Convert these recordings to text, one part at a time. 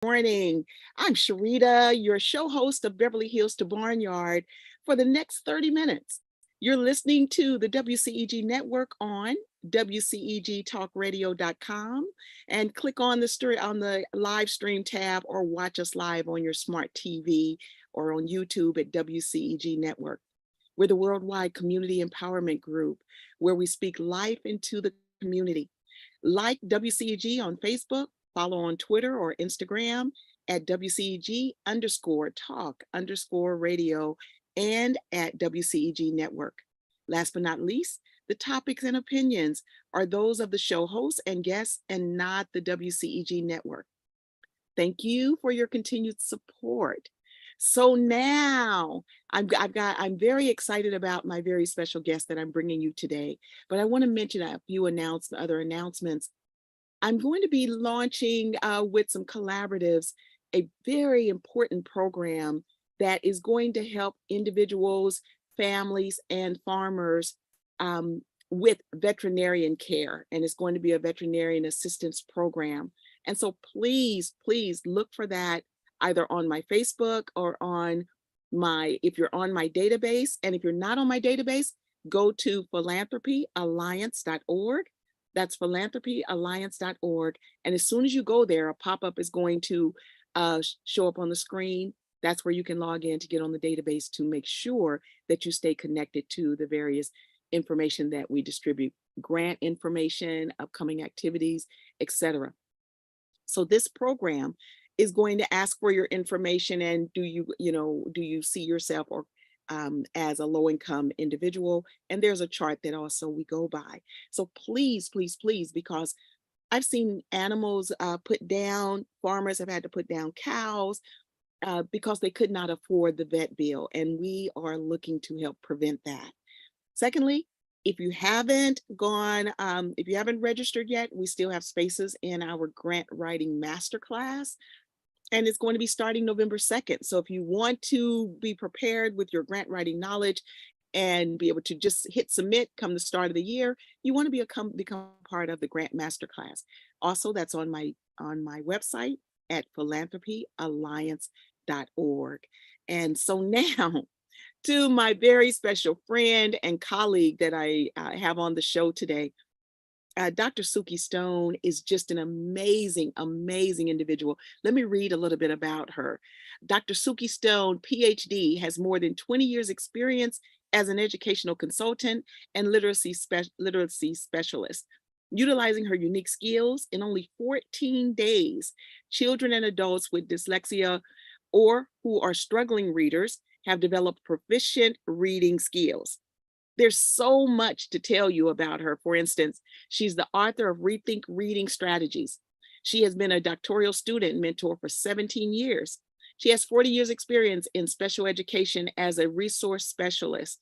Morning. I'm Sherita, your show host of Beverly Hills to Barnyard for the next 30 minutes. You're listening to the WCEG network on WCEGtalkradio.com and click on the story on the live stream tab or watch us live on your smart TV or on YouTube at WCEG Network. We're the worldwide community empowerment group where we speak life into the community. Like WCEG on Facebook, follow on Twitter or Instagram at WCEG_talk_radio and at WCEG Network. Last but not least, the topics and opinions are those of the show hosts and guests and not the WCEG Network. Thank you for your continued support. So now I'm very excited about my very special guest that I'm bringing you today, but I want to mention a few other announcements. I'm going to be launching with some collaboratives a very important program that is going to help individuals, families, and farmers with veterinarian care. And it's going to be a veterinarian assistance program. And so please look for that either on my Facebook or if you're on my database. And if you're not on my database, go to philanthropyalliance.org. That's philanthropyalliance.org. And as soon as you go there, a pop-up is going to show up on the screen. That's where you can log in to get on the database to make sure that you stay connected to the various information that we distribute, grant information, upcoming activities, etc. So this program is going to ask for your information and do you see yourself or as a low-income individual? And there's a chart that also we go by. So please, because I've seen animals put down, farmers have had to put down cows because they could not afford the vet bill. And we are looking to help prevent that. Secondly, if you haven't registered yet, we still have spaces in our grant writing masterclass. And it's going to be starting November 2nd. So if you want to be prepared with your grant writing knowledge and be able to just hit submit come the start of the year, you want to become part of the grant masterclass. Also, that's on my website at philanthropyalliance.org. And so now to my very special friend and colleague that I have on the show today. Dr. Suki Stone is just an amazing individual. Let me read a little bit about her. Dr. Suki Stone, PhD, has more than 20 years experience as an educational consultant and literacy specialist. Utilizing her unique skills, in only 14 days, children and adults with dyslexia or who are struggling readers have developed proficient reading skills. There's so much to tell you about her. For instance, she's the author of Rethink Reading Strategies. She has been a doctoral student mentor for 17 years. She has 40 years experience in special education as a resource specialist.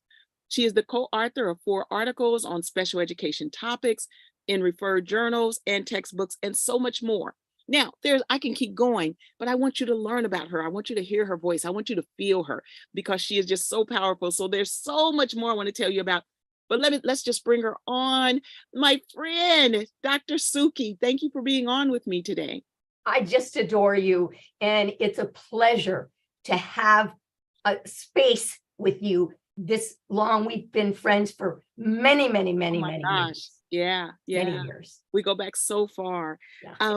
She is the co-author of 4 articles on special education topics in referred journals and textbooks and so much more. Now, I can keep going, but I want you to learn about her. I want you to hear her voice. I want you to feel her because she is just so powerful. So there's so much more I want to tell you about, but let's just bring her on. My friend, Dr. Suki, thank you for being on with me today. I just adore you. And it's a pleasure to have a space with you this long. We've been friends for many years. Yeah. Many years. We go back so far. Yeah.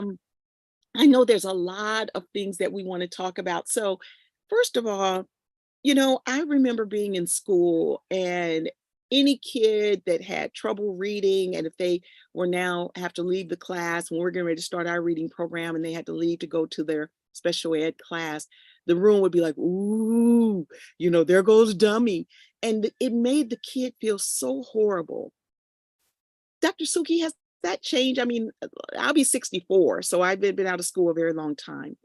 I know there's a lot of things that we want to talk about. So first of all, I remember being in school and any kid that had trouble reading, and if they were now have to leave the class when we're getting ready to start our reading program and they had to leave to go to their special ed class, the room would be like, ooh, there goes dummy. And it made the kid feel so horrible. Dr. Suki, has that changed? I mean, I'll be 64, so I've been out of school a very long time.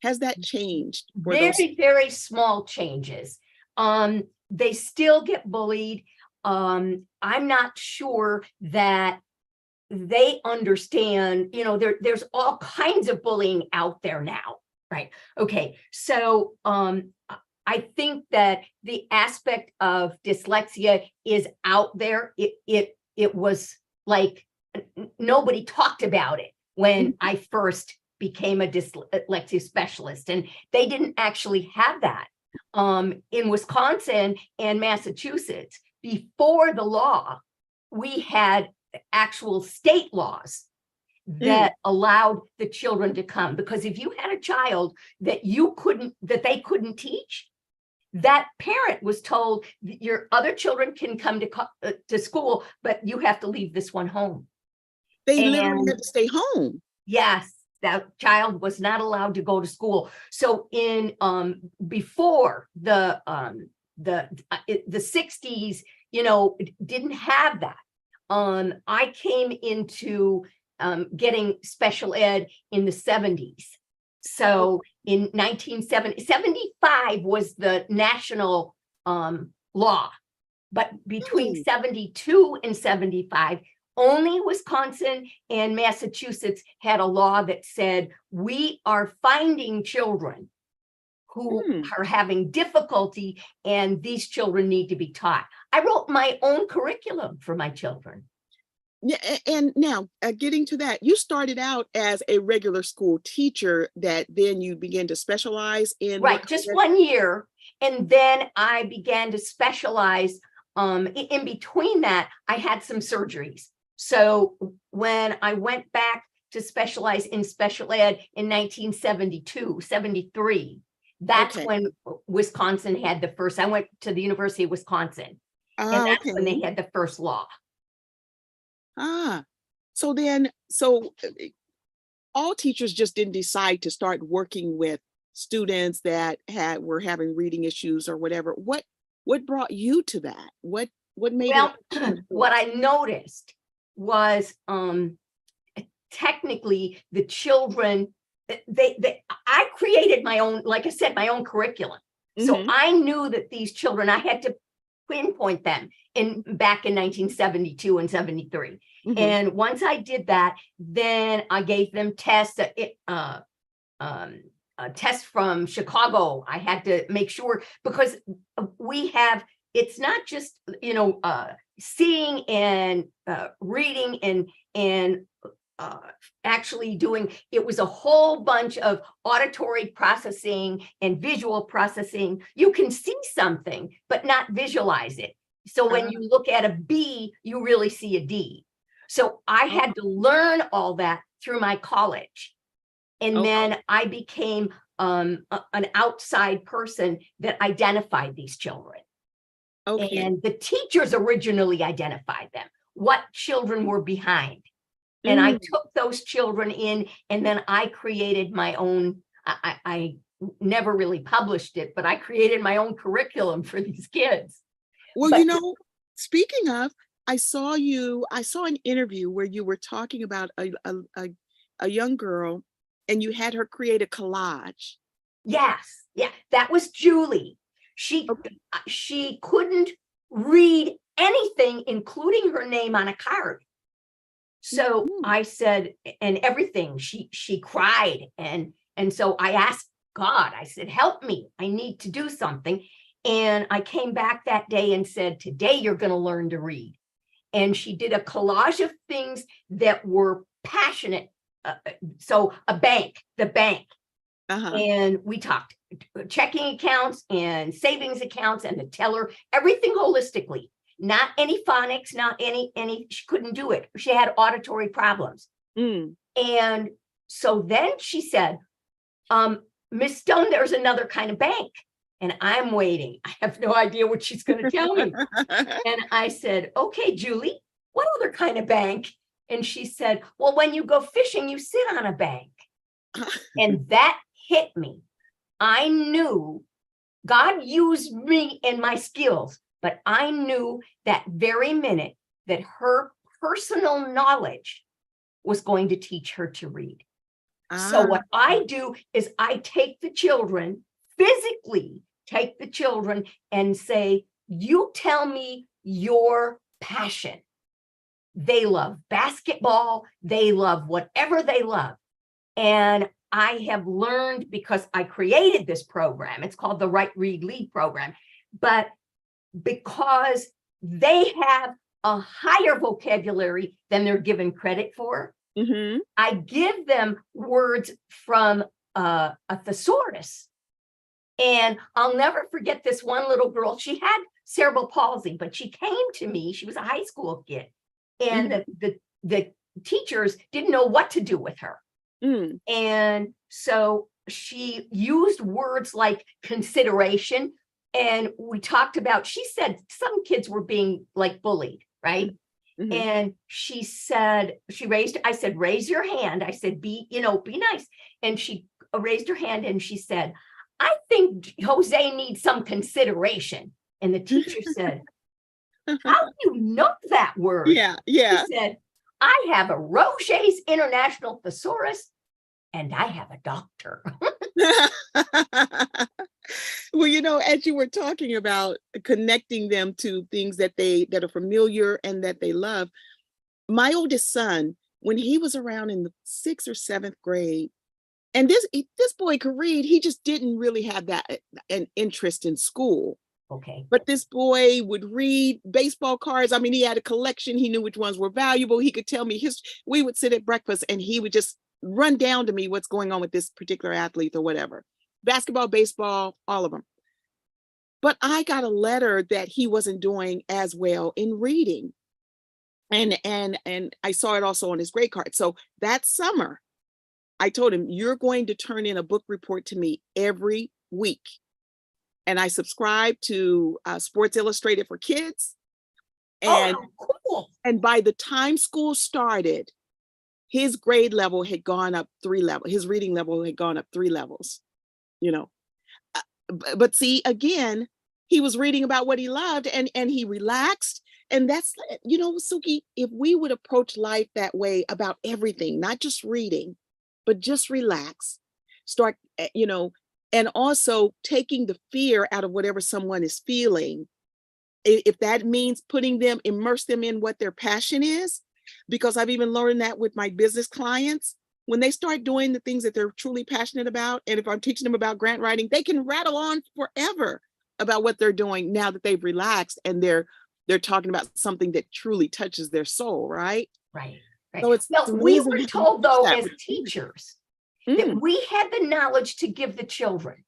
Has that changed? Very small changes. They still get bullied. I'm not sure that they understand, there's all kinds of bullying out there now, right? Okay, so I think that the aspect of dyslexia is out there. It was like nobody talked about it when I first became a dyslexia specialist, and they didn't actually have that. In Wisconsin and Massachusetts, before the law, we had actual state laws that allowed the children to come, because if you had a child that they couldn't teach, that parent was told your other children can come to school, but you have to leave this one home. They literally had to stay home. Yes, that child was not allowed to go to school. So in before the 60s, didn't have that. I came into getting special ed in the 70s. So in 1975 was the national law, but between 72 and 75, only Wisconsin and Massachusetts had a law that said we are finding children who are having difficulty, and these children need to be taught. I wrote my own curriculum for my children. Yeah, and now getting to that, you started out as a regular school teacher that then you began to specialize in. Right, just 1 year. And then I began to specialize. In between that, I had some surgeries. So when I went back to specialize in special ed in 1972, 73, that's when Wisconsin had the first. I went to the University of Wisconsin, and that's when they had the first law. So all teachers just didn't decide to start working with students that were having reading issues or whatever. What brought you to that? What made it? What I noticed was technically the children, I created my own, like I said, my own curriculum. So I knew that these children, I had to pinpoint them back in 1972 and 73. And once I did that, then I gave them tests, a test from Chicago. I had to make sure, because it's not just, seeing and reading and actually doing, it was a whole bunch of auditory processing and visual processing. You can see something, but not visualize it. So when you look at a B, you really see a D. So I had to learn all that through my college. And then I became an outside person that identified these children. And the teachers originally identified them, what children were behind. And I took those children in, and then I created my own, I never really published it, but I created my own curriculum for these kids. Well, speaking of, I saw an interview where you were talking about a young girl, and you had her create a collage. Yes. Yeah. That was Julie. She couldn't read anything, including her name on a card. So I said, and everything, she cried. And so I asked God, I said, help me, I need to do something. And I came back that day and said, today you're going to learn to read. And she did a collage of things that were passionate. So the bank. And we talked checking accounts and savings accounts and the teller, everything holistically. Not any phonics, not any, she couldn't do it. She had auditory problems. And so then she said, Miss Stone, there's another kind of bank. And I'm waiting. I have no idea what she's going to tell me. And I said, okay, Julie, what other kind of bank? And she said, well, when you go fishing, you sit on a bank. And that hit me. I knew God used me and my skills, but I knew that very minute that her personal knowledge was going to teach her to read. So what I do is I take the children, physically take the children and say, you tell me your passion. They love basketball. They love whatever they love. And I have learned, because I created this program, it's called the Write, Read, Lead program, but because they have a higher vocabulary than they're given credit for, Mm-hmm. I give them words from a thesaurus. And I'll never forget this one little girl. She had cerebral palsy, but she came to me. She was a high school kid. And the teachers didn't know what to do with her. Mm. And so she used words like consideration. And we talked about, she said some kids were being like bullied, right? Mm-hmm. And she said, I said, raise your hand. I said, be nice. And she raised her hand and she said, I think Jose needs some consideration. And the teacher said, how do you know that word? Yeah. She said, I have a Roget's International Thesaurus and I have a doctor. Well, as you were talking about connecting them to things that are familiar and that they love, my oldest son, when he was around in the 6th or 7th grade, and this boy could read, he just didn't really have an interest in school. Okay. But this boy would read baseball cards. I mean, he had a collection. He knew which ones were valuable. He could tell me we would sit at breakfast and he would just run down to me what's going on with this particular athlete or whatever. Basketball, baseball, all of them. But I got a letter that he wasn't doing as well in reading. And I saw it also on his grade card. So that summer, I told him, you're going to turn in a book report to me every week. And I subscribed to Sports Illustrated for Kids. And, cool. And by the time school started, his grade level had gone up 3 levels. His reading level had gone up 3 levels, But see, again, he was reading about what he loved and he relaxed. And that's, Suki, if we would approach life that way about everything, not just reading, but just relax, start, and also taking the fear out of whatever someone is feeling. If that means immerse them in what their passion is, because I've even learned that with my business clients, when they start doing the things that they're truly passionate about, and if I'm teaching them about grant writing, they can rattle on forever about what they're doing now that they've relaxed and they're talking about something that truly touches their soul, right? Right. So we were told, though, as teachers, that we had the knowledge to give the children.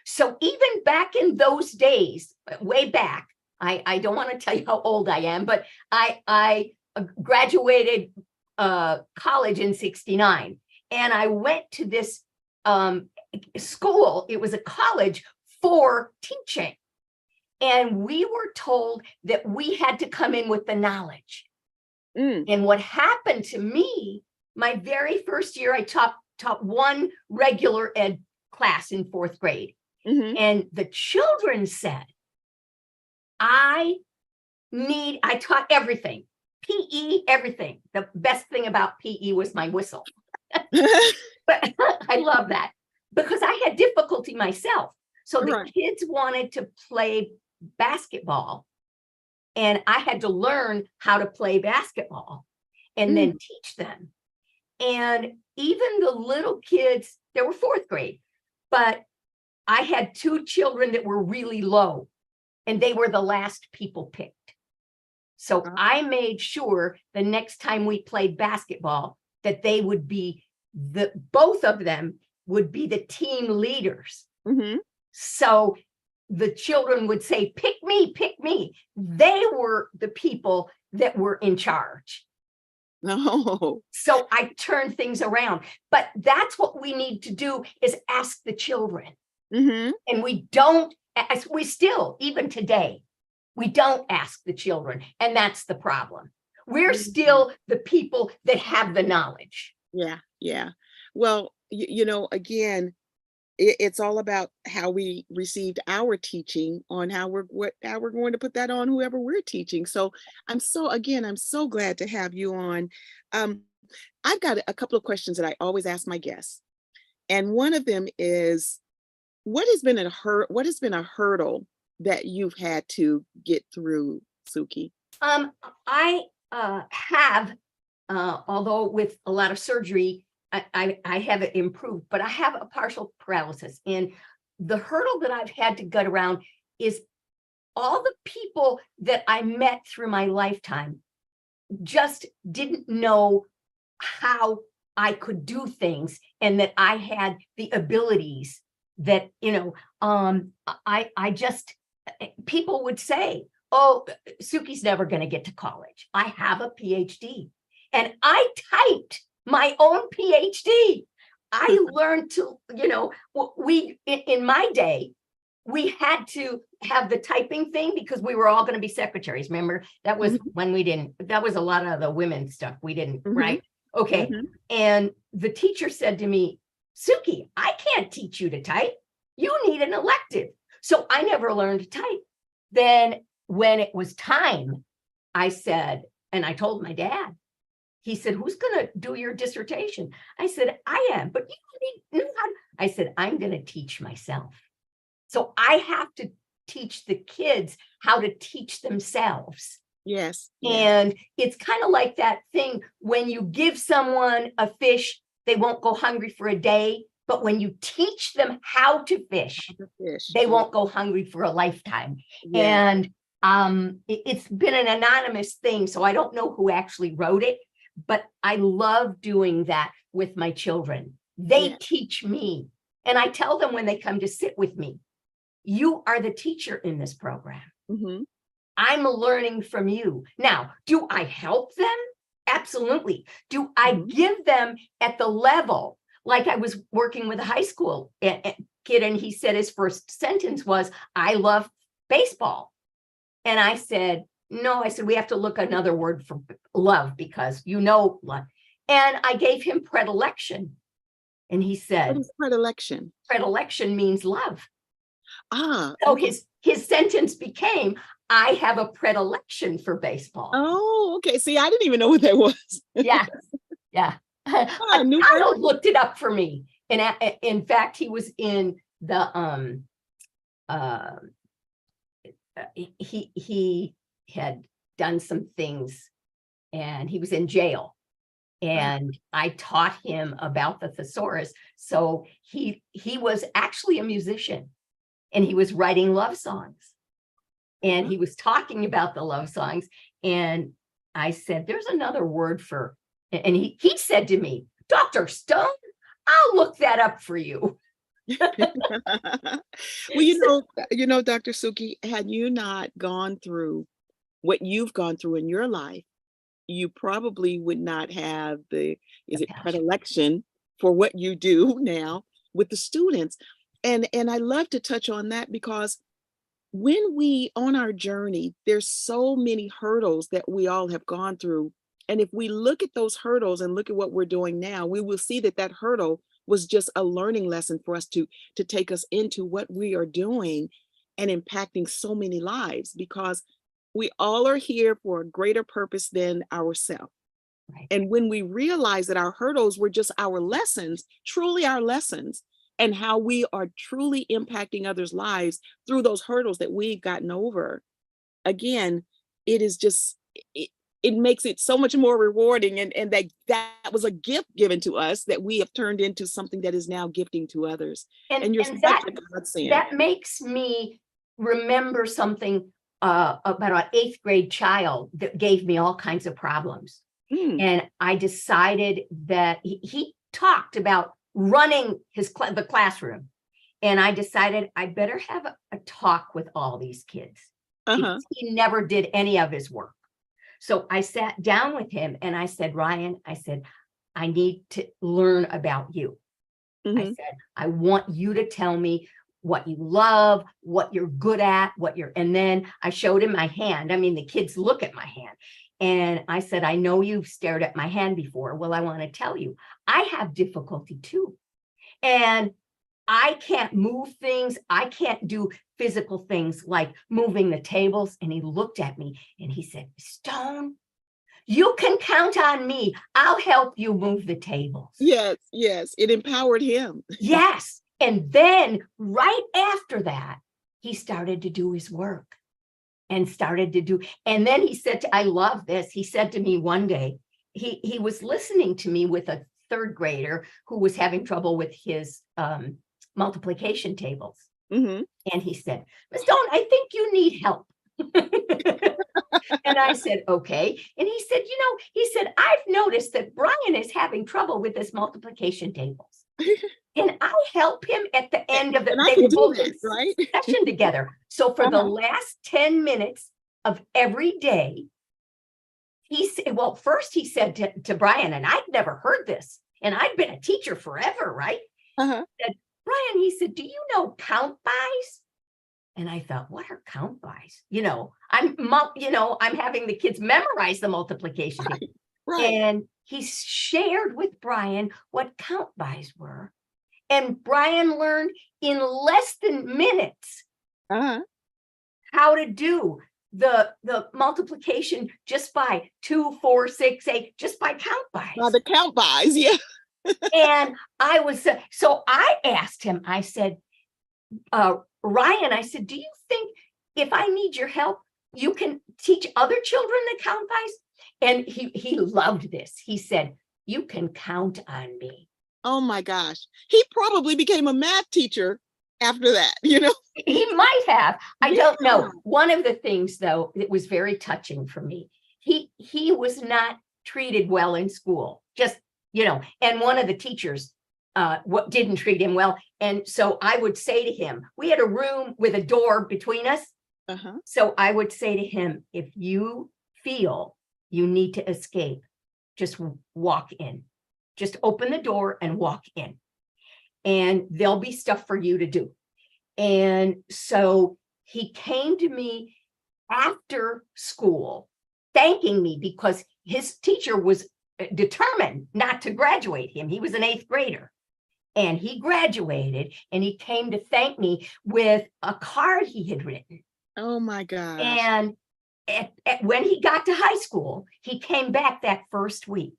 So even back in those days, way back, I don't want to tell you how old I am, but I graduated college in 1969, and I went to this school. It was a college for teaching, and we were told that we had to come in with the knowledge. And what happened to me, my very first year, I taught one regular ed class in 4th grade. And the children said, I taught everything, PE, everything. The best thing about PE was my whistle. But I love that because I had difficulty myself. So the kids wanted to play basketball, and I had to learn how to play basketball and then teach them. And even the little kids, they were 4th grade, but I had 2 children that were really low, and they were the last people picked. So I made sure the next time we played basketball that they would be both of them would be the team leaders. So the children would say, pick me, pick me. They were the people that were in charge. No. So I turned things around. But that's what we need to do, is ask the children. And we don't, we still, even today, we don't ask the children. And that's the problem. We're still the people that have the knowledge. Yeah. Well, again, it's all about how we received our teaching on how we're going to put that on whoever we're teaching. So I'm so glad to have you on. I've got a couple of questions that I always ask my guests. And one of them is, what has been a hurdle that you've had to get through, Suki? I have, although with a lot of surgery, I have it improved, but I have a partial paralysis. And the hurdle that I've had to gut around is all the people that I met through my lifetime just didn't know how I could do things and that I had the abilities that, I just, people would say, oh, Suki's never going to get to college. I have a PhD and I typed my own PhD. I learned to, in my day, we had to have the typing thing because we were all going to be secretaries. Remember, that was when we didn't, that was a lot of the women stuff. We didn't, right? Okay. And the teacher said to me, Suki, I can't teach you to type. You need an elective. So I never learned to type. Then when it was time, I said, and I told my dad, he said, who's going to do your dissertation? I said, I am, but you need, I said, I'm going to teach myself. So I have to teach the kids how to teach themselves. Yes. And it's kind of like that thing when you give someone a fish, they won't go hungry for a day. But when you teach them how to fish, they won't go hungry for a lifetime. Yeah. And it's been an anonymous thing, so I don't know who actually wrote it, but I love doing that with my children. They teach me. And I tell them when they come to sit with me, you are the teacher in this program. I'm learning from you. Now, do I help them? Absolutely. Do I give them at the level? Like I was working with a high school kid, and he said his first sentence was, I love baseball. And I said, no, I said, we have to look another word for love because love. And I gave him predilection. And he said, what is predilection? Predilection means love. Ah. So his sentence became, I have a predilection for baseball. Oh, okay. See, I didn't even know what that was. Yeah. Donald looked it up for me. And in fact, he was in the he had done some things and he was in jail. And I taught him about the thesaurus. So he was actually a musician and he was writing love songs. And he was talking about the love songs. And I said, there's another word for, and he said to me, Dr. Stone, I'll look that up for you. Well, Dr. Suki, had you not gone through what you've gone through in your life, you probably would not have predilection for what you do now with the students. And I love to touch on that because when we on our journey, there's so many hurdles that we all have gone through. And if we look at those hurdles and look at what we're doing now, we will see that hurdle was just a learning lesson for us to take us into what we are doing and impacting so many lives, because we all are here for a greater purpose than ourselves. Right. And when we realize that our hurdles were just our lessons, truly our lessons, and how we are truly impacting others' lives through those hurdles that we've gotten over, again, it is just, it makes it so much more rewarding. And that was a gift given to us that we have turned into something that is now gifting to others. And you're such a godsend. That makes me remember something about an 8th grade child that gave me all kinds of problems. And I decided that he talked about running the classroom. And I decided I better have a talk with all these kids. Because he never did any of his work. So I sat down with him and I said, Ryan, I said, I need to learn about you. I said, I want you to tell me what you love, what you're good at, and then I showed him my hand. I mean, the kids look at my hand. And I said, I know you've stared at my hand before. Well, I want to tell you, I have difficulty too. And I can't move things. I can't do physical things like moving the tables. And he looked at me and he said, Stone, you can count on me. I'll help you move the tables. Yes. It empowered him. Yes. And then right after that, he started to do his work and then he said, I love this. He said to me one day, he was listening to me with a 3rd grader who was having trouble with his multiplication tables. And he said, Miss Stone, I think you need help. And I said, okay. And he said, he said, I've noticed that Brian is having trouble with this multiplication tables. And I help him at the end of And I they can were do both that, in right? session together. So for the Uh-huh. last 10 minutes of every day, he said, well, first he said to Brian, and I'd never heard this, and I'd been a teacher forever, right? Uh-huh. Said, Brian, he said, do you know count bys? And I thought, what are count bys? I'm having the kids memorize the multiplication table. Right. And he shared with Brian what count bys were. And Brian learned in less than minutes Uh-huh. how to do the multiplication just by 2, 4, 6, 8, just by count Now bys. the count buys, yeah. And I was, so I asked him, I said, Ryan, I said, do you think if I need your help, you can teach other children the count bys? And he loved this. He said, you can count on me. Oh my gosh. He probably became a math teacher after that, He might have. I don't Yeah. know. One of the things, though, that was very touching for me, he was not treated well in school. Just, and one of the teachers what didn't treat him well. And so I would say to him, we had a room with a door between us. Uh-huh. So I would say to him, if you feel you need to escape, just walk in. Just open the door and walk in. And there'll be stuff for you to do. And so he came to me after school, thanking me because his teacher was determined not to graduate him. He was an 8th grader. And he graduated and he came to thank me with a card he had written. Oh my gosh. And when he got to high school, he came back that first week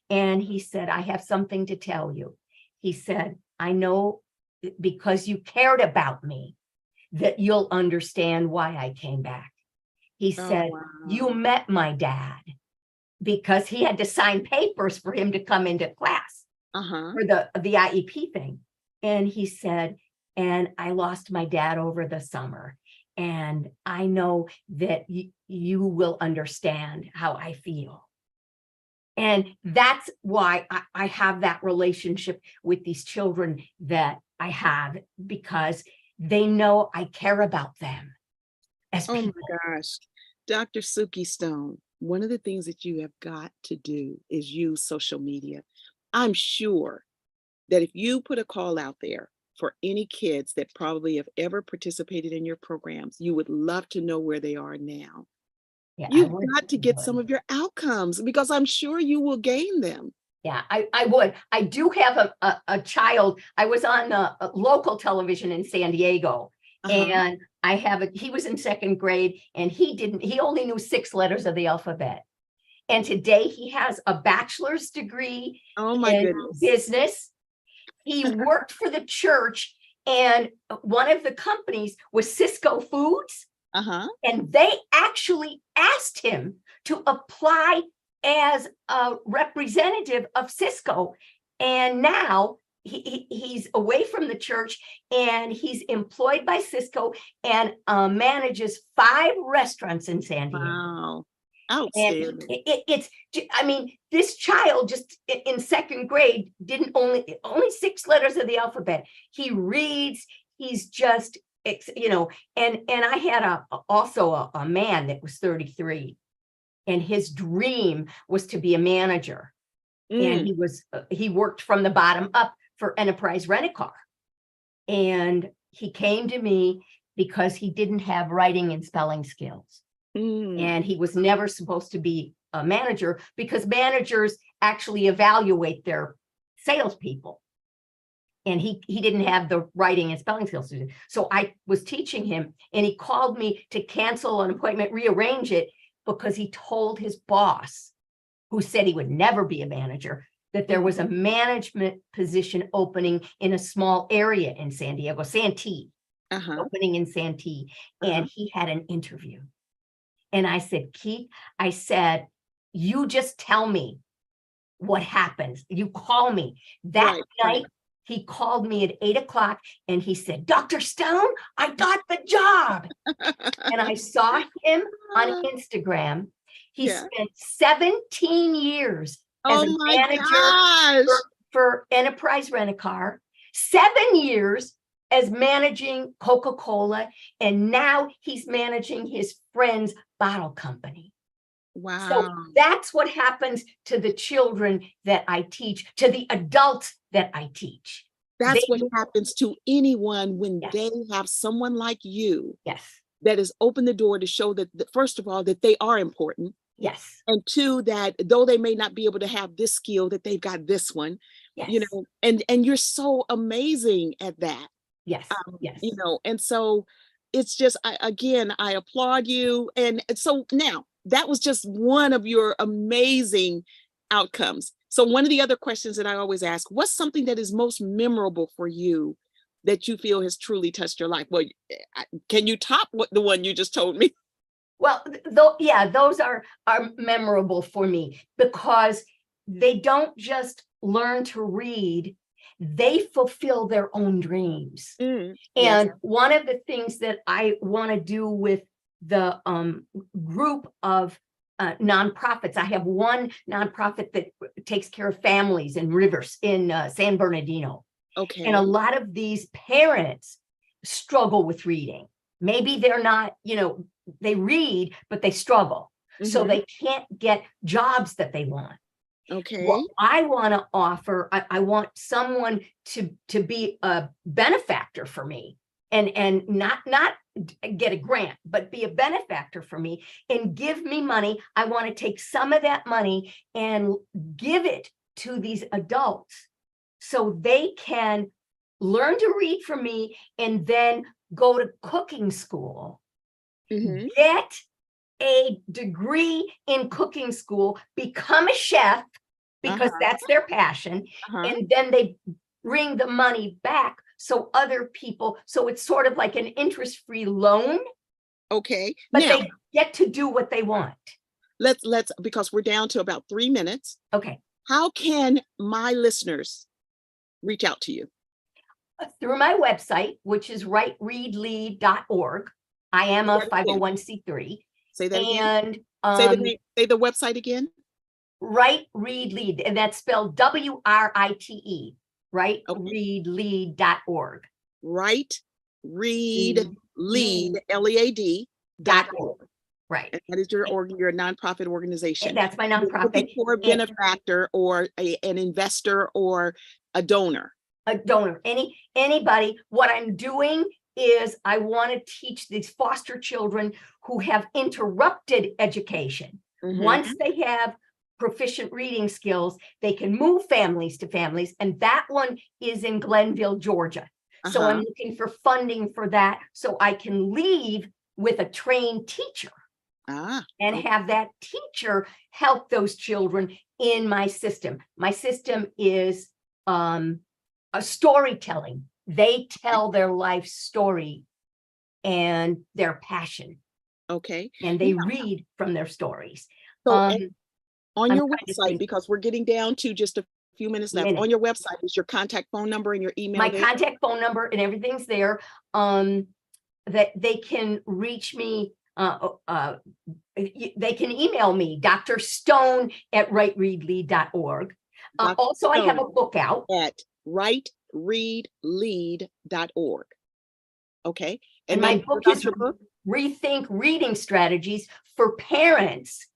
and he said, I have something to tell you. He said, I know because you cared about me that you'll understand why I came back. He said, wow. You met my dad, because he had to sign papers for him to come into class. Uh-huh. For the IEP thing. And he said, and I lost my dad over the summer. And I know that you will understand how I feel. And that's why I have that relationship with these children that I have, because they know I care about them as people. Oh my gosh. Dr. Suki Stone, one of the things that you have got to do is use social media. I'm sure that if you put a call out there for any kids that probably have ever participated in your programs, you would love to know where they are now. Yeah, You've got to get some of your outcomes because I'm sure you will gain them. Yeah, I would. I do have a child. I was on a local television in San Diego, and he was in 2nd grade and he only knew 6 letters of the alphabet. And today he has a bachelor's degree in business. He worked for the church, and one of the companies was Cisco Foods. And they actually asked him to apply as a representative of Cisco. And now he's away from the church and he's employed by Cisco and manages 5 restaurants in San Diego. Wow. Outstanding. And this child just in 2nd grade didn't only 6 letters of the alphabet. He reads, he's just, and I had also a man that was 33 and his dream was to be a manager. And he worked from the bottom up for Enterprise Rent-A-Car. And he came to me because he didn't have writing and spelling skills. And he was never supposed to be a manager because managers actually evaluate their salespeople. And he didn't have the writing and spelling skills. So I was teaching him and he called me to cancel an appointment, rearrange it, because he told his boss, who said he would never be a manager, that there was a management position opening in a small area in San Diego, Santee, opening in Santee. And he had an interview. And I said, Keith, I said, you just tell me what happens. You call me that night. he called me at 8 o'clock and he said, Dr. Stone, I got the job. And I saw him on Instagram. He Yeah. spent 17 years as Oh a my manager gosh. for Enterprise Rent-A-Car, 7 years as managing Coca-Cola, and now he's managing his friend's bottle company. Wow. So that's what happens to the children that I teach, to the adults that I teach. That's what happens to anyone when Yes. they have someone like you Yes. that has opened the door to show that, first of all, that they are important. Yes. And two, that though they may not be able to have this skill, that they've got this one, Yes. you know, and you're so amazing at that. Yes. Yes. You know, and so it's just, I applaud you. And so now that was just one of your amazing outcomes. So one of the other questions that I always ask, what's something that is most memorable for you that you feel has truly touched your life? Well, can you top the one you just told me? Well, yeah, those are memorable for me because they don't just learn to read, they fulfill their own dreams. Yes. And one of the things that I want to do with the group of nonprofits, I have one nonprofit that takes care of families in rivers in San Bernardino. Okay. And a lot of these parents struggle with reading. Maybe they're not, you know, they read, but they struggle. So they can't get jobs that they want. Okay. What I want to offer, I want someone to be a benefactor for me and not get a grant, but be a benefactor for me and give me money. I want to take some of that money and give it to these adults so they can learn to read from me and then go to cooking school, get a degree in cooking school, become a chef because that's their passion, and then they bring the money back so other people, so it's sort of like an interest-free loan. Okay. But now, they get to do what they want. Let's because we're down to about 3 minutes. Okay. How can my listeners reach out to you? Through my website, which is writereadlead.org. I am a 501c3. Say that again. And say the website again. Write, Read, Lead, and that's spelled WRITE. Right? Okay. Readlead.org. Write, Read, Lead, LEAD.org. Right. And that is your nonprofit organization. And that's my nonprofit. For a benefactor or an investor or a donor. A donor, anybody. What I'm doing is I want to teach these foster children who have interrupted education. Once they have proficient reading skills, they can move families to families. And that one is in Glenville, Georgia. So I'm looking for funding for that so I can leave with a trained teacher and have that teacher help those children in my system. My system is a storytelling. They tell their life story and their passion. Okay. And they read from their stories. So on your website, because we're getting down to just a few minutes left, on your website is your contact phone number and your email. My contact phone number and everything's there. That they can reach me. They can email me, Dr. Stone at writereadlead.org. Also, I have a book out at writereadlead.org. Okay. And my book is Rethink Reading Strategies for Parents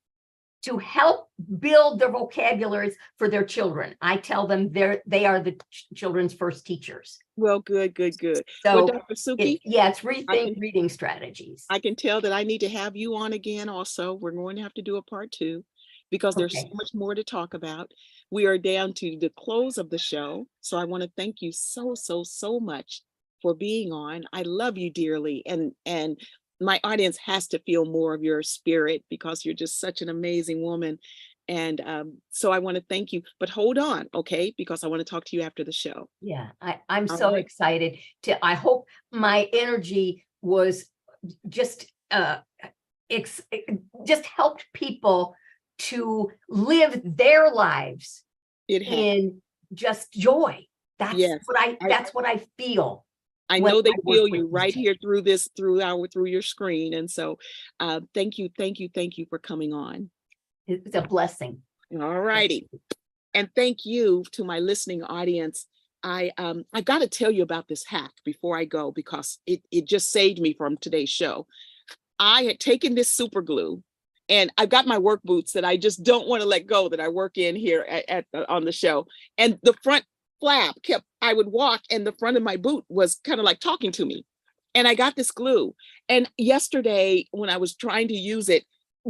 to help build their vocabularies for their children. I tell them they are the children's first teachers. Well, good. So, well, Dr. Suki, it's Rethink Reading Strategies. I can tell that I need to have you on again also. We're going to have to do a part 2 because there's so much more to talk about. We are down to the close of the show. So I want to thank you so much for being on. I love you dearly. And my audience has to feel more of your spirit because you're just such an amazing woman. And so I want to thank you, but hold on, okay? Because I want to talk to you after the show. Yeah, I'm so excited I hope my energy was just helped people to live their lives in just joy. Yes. That's what I feel. I when know they I work feel with you right people. here through your screen. And so thank you for coming on. It's a blessing. All righty. And thank you to my listening audience. I got to tell you about this hack before I go, because it just saved me from today's show. I had taken this super glue, and I've got my work boots that I just don't want to let go, that I work in here on the show. And the front flap I would walk and the front of my boot was kind of like talking to me. And I got this glue. And yesterday when I was trying to use it,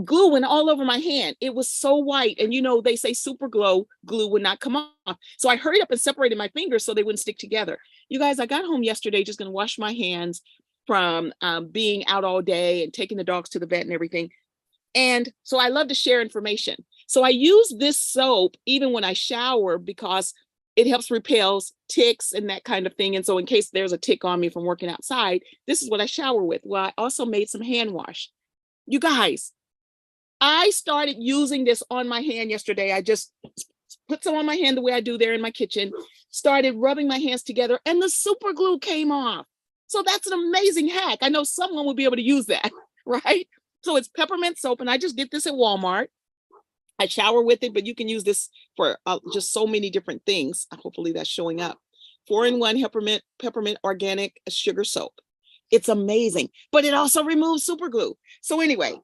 glue went all over my hand. It was so white. And they say super glue would not come off. So I hurried up and separated my fingers so they wouldn't stick together. You guys, I got home yesterday just going to wash my hands from being out all day and taking the dogs to the vet and everything. And so I love to share information. So I use this soap even when I shower, because it helps repels ticks and that kind of thing. And so in case there's a tick on me from working outside, this is what I shower with. Well, I also made some hand wash. You guys, I started using this on my hand yesterday. I just put some on my hand the way I do there in my kitchen, started rubbing my hands together, and the super glue came off. So that's an amazing hack. I know someone will be able to use that, right? So it's peppermint soap, and I just get this at Walmart. I shower with it, but you can use this for just so many different things. Hopefully that's showing up. 4-in-1 peppermint organic sugar soap. It's amazing, but it also removes super glue. So anyway,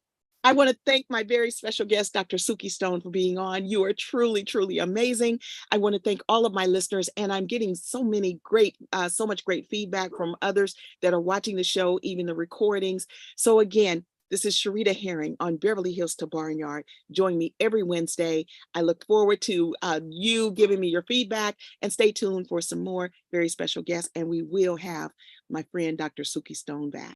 I want to thank my very special guest, Dr. Suki Stone, for being on. You are truly, truly amazing. I want to thank all of my listeners, and I'm getting so much great feedback from others that are watching the show, even the recordings. So again, this is Sherita Herring on Beverly Hills to Barnyard. Join me every Wednesday. I look forward to you giving me your feedback, and stay tuned for some more very special guests. And we will have my friend, Dr. Suki Stone, back.